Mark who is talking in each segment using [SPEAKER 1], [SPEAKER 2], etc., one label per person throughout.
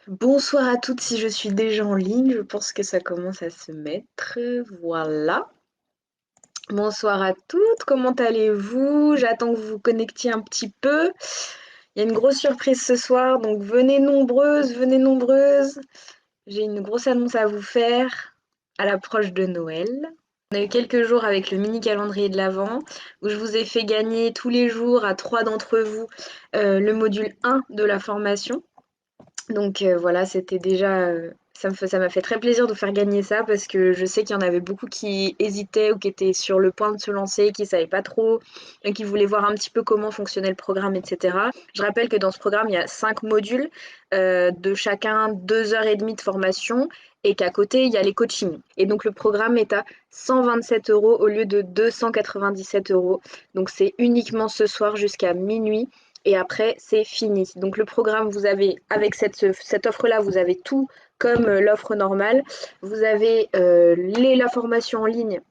[SPEAKER 1] Bonsoir à toutes si je suis déjà en ligne, je pense que ça commence à se mettre. Voilà. Bonsoir à toutes, comment allez-vous? J'attends que vous vous connectiez un petit peu. Il y a une grosse surprise ce soir, donc venez nombreuses, venez nombreuses. J'ai une grosse annonce à vous faire à l'approche de Noël. On a eu quelques jours avec le mini calendrier de l'Avent où je vous ai fait gagner tous les jours à 3 d'entre vous le module 1 de la formation. Donc voilà, c'était déjà, ça m'a fait très plaisir de vous faire gagner ça parce que je sais qu'il y en avait beaucoup qui hésitaient ou qui étaient sur le point de se lancer, qui savaient pas trop, et qui voulaient voir un petit peu comment fonctionnait le programme, et cetera. Je rappelle que dans ce programme, il y a 5 modules, de chacun 2 heures et demie de formation et qu'à côté, il y a les coachings. Et donc le programme est à 127 € au lieu de 297 €. Donc c'est uniquement ce soir jusqu'à minuit et après c'est fini. Donc le programme, vous avez avec cette offre-là, vous avez tout comme l'offre normale. Vous avez la formation en ligne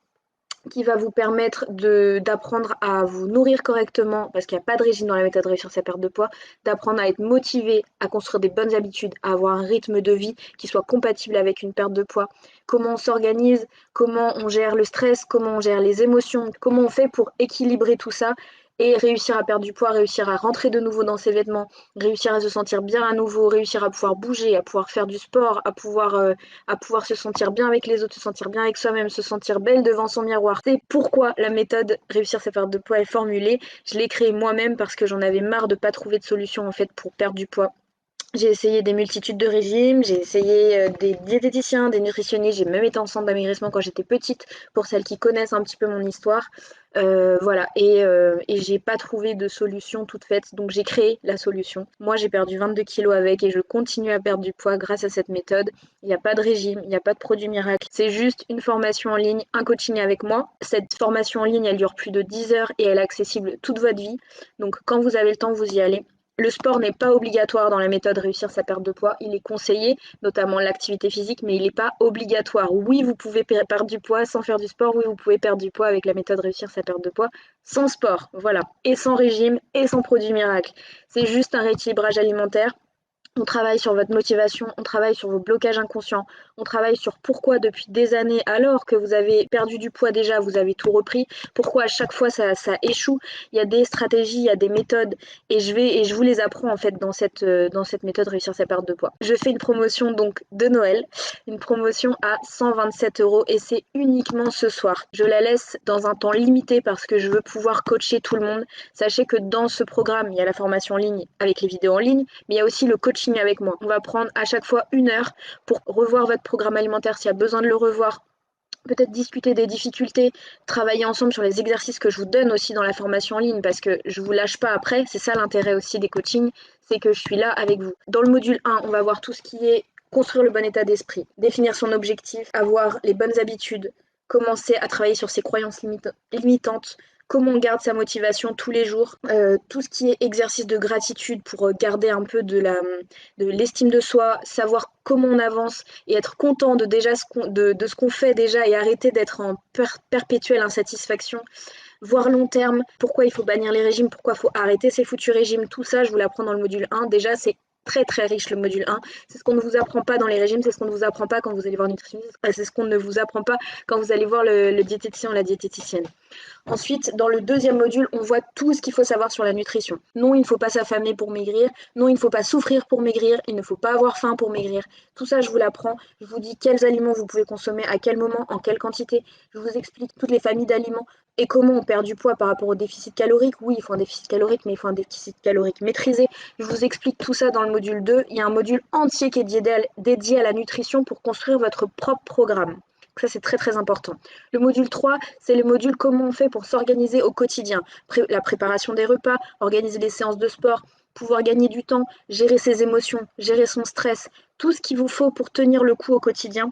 [SPEAKER 1] qui va vous permettre d'apprendre à vous nourrir correctement, parce qu'il n'y a pas de régime dans la méthode Réussir sa perte de poids, d'apprendre à être motivé, à construire des bonnes habitudes, à avoir un rythme de vie qui soit compatible avec une perte de poids, comment on s'organise, comment on gère le stress, comment on gère les émotions, comment on fait pour équilibrer tout ça et réussir à perdre du poids, réussir à rentrer de nouveau dans ses vêtements, réussir à se sentir bien à nouveau, réussir à pouvoir bouger, à pouvoir faire du sport, à pouvoir se sentir bien avec les autres, se sentir bien avec soi-même, se sentir belle devant son miroir. C'est pourquoi la méthode Réussir sa perte de poids est formulée. Je l'ai créée moi-même parce que j'en avais marre de ne pas trouver de solution en fait pour perdre du poids. J'ai essayé des multitudes de régimes, j'ai essayé des diététiciens, des nutritionnistes, j'ai même été en centre d'amaigrissement quand j'étais petite, pour celles qui connaissent un petit peu mon histoire. Voilà, et j'ai pas trouvé de solution toute faite, donc j'ai créé la solution. Moi, j'ai perdu 22 kilos avec et je continue à perdre du poids grâce à cette méthode. Il n'y a pas de régime, il n'y a pas de produit miracle. C'est juste une formation en ligne, un coaching avec moi. Cette formation en ligne, elle dure plus de 10 heures et elle est accessible toute votre vie. Donc quand vous avez le temps, vous y allez. Le sport n'est pas obligatoire dans la méthode Réussir sa perte de poids. Il est conseillé, notamment l'activité physique, mais il n'est pas obligatoire. Oui, vous pouvez perdre du poids sans faire du sport. Oui, vous pouvez perdre du poids avec la méthode Réussir sa perte de poids sans sport. Voilà. Et sans régime et sans produit miracle. C'est juste un rééquilibrage alimentaire. On travaille sur votre motivation, on travaille sur vos blocages inconscients, on travaille sur pourquoi depuis des années, alors que vous avez perdu du poids déjà, vous avez tout repris, pourquoi à chaque fois ça échoue. Il y a des stratégies, il y a des méthodes, et je vous les apprends en fait dans cette méthode Réussir sa perte de poids. Je fais une promotion donc de Noël, une promotion à 127 € et c'est uniquement ce soir. Je la laisse dans un temps limité parce que je veux pouvoir coacher tout le monde. Sachez que dans ce programme, il y a la formation en ligne avec les vidéos en ligne, mais il y a aussi le coaching avec moi. On va prendre à chaque fois 1 heure pour revoir votre programme alimentaire s'il y a besoin de le revoir, peut-être discuter des difficultés, travailler ensemble sur les exercices que je vous donne aussi dans la formation en ligne parce que je vous lâche pas après, c'est ça l'intérêt aussi des coachings, c'est que je suis là avec vous. Dans le module 1, on va voir tout ce qui est construire le bon état d'esprit, définir son objectif, avoir les bonnes habitudes, commencer à travailler sur ses croyances limitantes, comment on garde sa motivation tous les jours, tout ce qui est exercice de gratitude pour garder un peu de l'estime de soi, savoir comment on avance et être content de déjà de ce qu'on fait déjà et arrêter d'être en perpétuelle insatisfaction, voir long terme, pourquoi il faut bannir les régimes, pourquoi il faut arrêter ces foutus régimes, tout ça je vous l'apprends dans le module 1. Déjà c'est très très riche le module 1. C'est ce qu'on ne vous apprend pas dans les régimes, c'est ce qu'on ne vous apprend pas quand vous allez voir le nutritionniste, c'est ce qu'on ne vous apprend pas quand vous allez voir le diététicien ou la diététicienne. Ensuite, dans le deuxième module, on voit tout ce qu'il faut savoir sur la nutrition. Non, il ne faut pas s'affamer pour maigrir. Non, il ne faut pas souffrir pour maigrir. Il ne faut pas avoir faim pour maigrir. Tout ça, je vous l'apprends. Je vous dis quels aliments vous pouvez consommer, à quel moment, en quelle quantité. Je vous explique toutes les familles d'aliments et comment on perd du poids par rapport au déficit calorique. Oui, il faut un déficit calorique, mais il faut un déficit calorique maîtrisé. Je vous explique tout ça dans le module 2. Il y a un module entier qui est dédié à la nutrition pour construire votre propre programme. Ça, c'est très très important. Le module 3, c'est le module comment on fait pour s'organiser au quotidien. La préparation des repas, organiser les séances de sport, pouvoir gagner du temps, gérer ses émotions, gérer son stress, tout ce qu'il vous faut pour tenir le coup au quotidien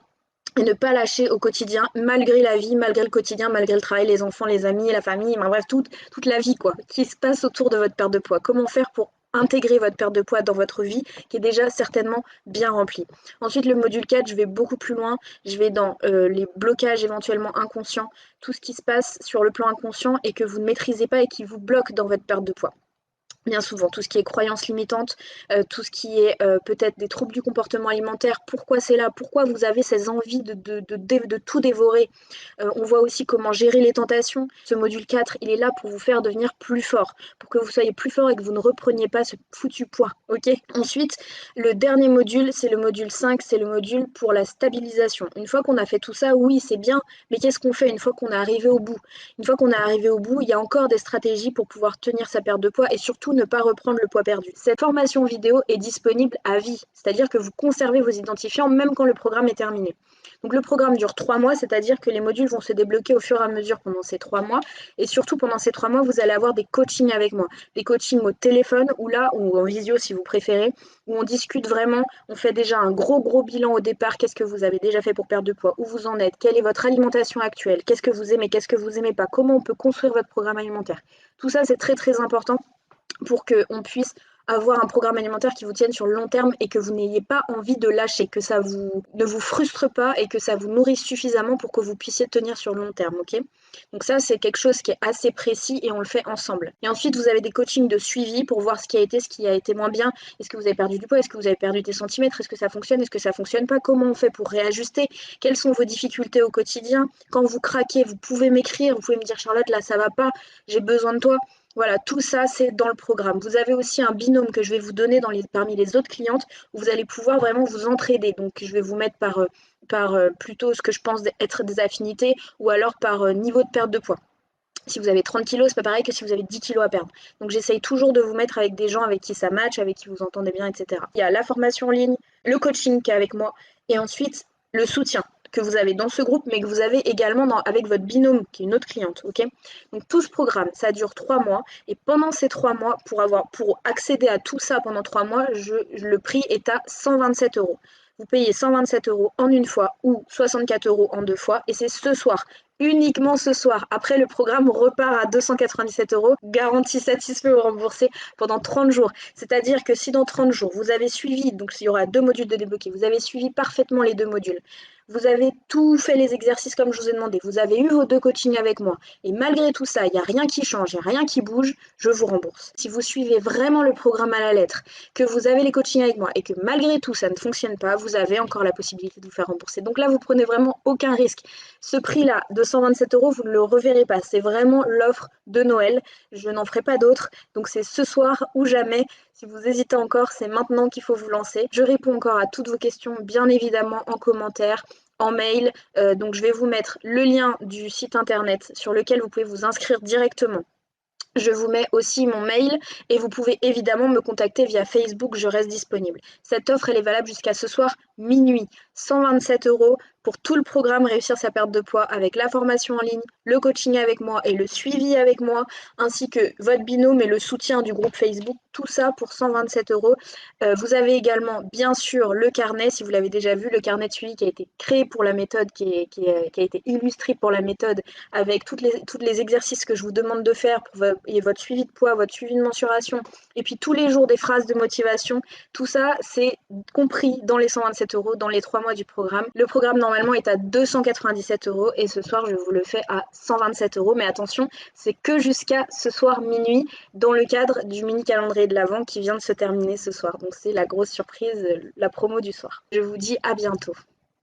[SPEAKER 1] et ne pas lâcher au quotidien, malgré la vie, malgré le quotidien, malgré le travail, les enfants, les amis, la famille, enfin, bref, toute la vie quoi, qui se passe autour de votre perte de poids. Comment faire pour intégrer votre perte de poids dans votre vie qui est déjà certainement bien remplie. Ensuite, le module 4, je vais beaucoup plus loin. Je vais dans les blocages éventuellement inconscients, tout ce qui se passe sur le plan inconscient et que vous ne maîtrisez pas et qui vous bloque dans votre perte de poids. Bien souvent, tout ce qui est croyances limitantes, tout ce qui est peut-être des troubles du comportement alimentaire, pourquoi c'est là, pourquoi vous avez ces envies de tout dévorer. On voit aussi comment gérer les tentations. Ce module 4, il est là pour vous faire devenir plus fort, pour que vous soyez plus fort et que vous ne repreniez pas ce foutu poids, ok? Ensuite, le dernier module, c'est le module 5, c'est le module pour la stabilisation. Une fois qu'on a fait tout ça, oui, c'est bien, mais qu'est-ce qu'on fait une fois qu'on est arrivé au bout? Une fois qu'on est arrivé au bout, il y a encore des stratégies pour pouvoir tenir sa perte de poids et surtout ne pas reprendre le poids perdu. Cette formation vidéo est disponible à vie, c'est-à-dire que vous conservez vos identifiants même quand le programme est terminé. Donc le programme dure 3 mois, c'est-à-dire que les modules vont se débloquer au fur et à mesure pendant ces 3 mois. Et surtout pendant ces 3 mois, vous allez avoir des coachings avec moi. Des coachings au téléphone ou là, ou en visio si vous préférez, où on discute vraiment, on fait déjà un gros bilan au départ. Qu'est-ce que vous avez déjà fait pour perdre de poids? Où vous en êtes? Quelle est votre alimentation actuelle? Qu'est-ce que vous aimez? Qu'est-ce que vous aimez pas? Comment on peut construire votre programme alimentaire? Tout ça, c'est très important pour qu'on puisse avoir un programme alimentaire qui vous tienne sur le long terme et que vous n'ayez pas envie de lâcher, que ça ne vous frustre pas et que ça vous nourrisse suffisamment pour que vous puissiez tenir sur le long terme, ok? Donc ça, c'est quelque chose qui est assez précis et on le fait ensemble. Et ensuite, vous avez des coachings de suivi pour voir ce qui a été moins bien. Est-ce que vous avez perdu du poids? Est-ce que vous avez perdu des centimètres? Est-ce que ça fonctionne? Est-ce que ça fonctionne pas? Comment on fait pour réajuster? Quelles sont vos difficultés au quotidien? Quand vous craquez, vous pouvez m'écrire, vous pouvez me dire Charlotte, là ça va pas, j'ai besoin de toi. Voilà, tout ça, c'est dans le programme. Vous avez aussi un binôme que je vais vous donner parmi les autres clientes où vous allez pouvoir vraiment vous entraider. Donc, je vais vous mettre par plutôt ce que je pense être des affinités ou alors par niveau de perte de poids. Si vous avez 30 kilos, c'est pas pareil que si vous avez 10 kilos à perdre. Donc, j'essaye toujours de vous mettre avec des gens avec qui ça match, avec qui vous entendez bien, etc. Il y a la formation en ligne, le coaching qui est avec moi et ensuite le soutien que vous avez dans ce groupe, mais que vous avez également avec votre binôme, qui est une autre cliente, ok? Donc tout ce programme, ça dure 3 mois, et pendant ces 3 mois, pour accéder à tout ça pendant 3 mois, le prix est à 127 euros. Vous payez 127 euros en une fois ou 64 euros en 2 fois, et c'est ce soir, uniquement ce soir. Après, le programme repart à 297 euros, garantie satisfait ou remboursé pendant 30 jours. C'est-à-dire que si dans 30 jours, vous avez suivi, donc il y aura 2 modules de débloqué, vous avez suivi parfaitement les 2 modules, vous avez tout fait les exercices comme je vous ai demandé, vous avez eu vos 2 coachings avec moi, et malgré tout ça, il n'y a rien qui change, il n'y a rien qui bouge, je vous rembourse. Si vous suivez vraiment le programme à la lettre, que vous avez les coachings avec moi, et que malgré tout ça ne fonctionne pas, vous avez encore la possibilité de vous faire rembourser. Donc là, vous prenez vraiment aucun risque. Ce prix-là, de 127 euros, vous ne le reverrez pas. C'est vraiment l'offre de Noël. Je n'en ferai pas d'autres. Donc c'est ce soir ou jamais. Si vous hésitez encore, c'est maintenant qu'il faut vous lancer. Je réponds encore à toutes vos questions, bien évidemment, en commentaire, en mail. Donc je vais vous mettre le lien du site internet sur lequel vous pouvez vous inscrire directement. Je vous mets aussi mon mail et vous pouvez évidemment me contacter via Facebook, je reste disponible. Cette offre, elle est valable jusqu'à ce soir minuit. 127 euros pour tout le programme Réussir sa perte de poids avec la formation en ligne, le coaching avec moi et le suivi avec moi, ainsi que votre binôme et le soutien du groupe Facebook. Tout ça pour 127 euros. Vous avez également, bien sûr, le carnet, si vous l'avez déjà vu, le carnet de suivi qui a été créé pour la méthode, qui a été illustré pour la méthode avec tous les exercices que je vous demande de faire pour votre suivi de poids, votre suivi de mensuration, et puis tous les jours des phrases de motivation. Tout ça, c'est compris dans les 127 euros, dans les 3 mois du programme. Le programme, normalement, est à 297 euros, et ce soir, je vous le fais à 127 euros. Mais attention, c'est que jusqu'à ce soir minuit, dans le cadre du mini calendrier de l'Avent qui vient de se terminer ce soir. Donc, c'est la grosse surprise, la promo du soir. Je vous dis à bientôt.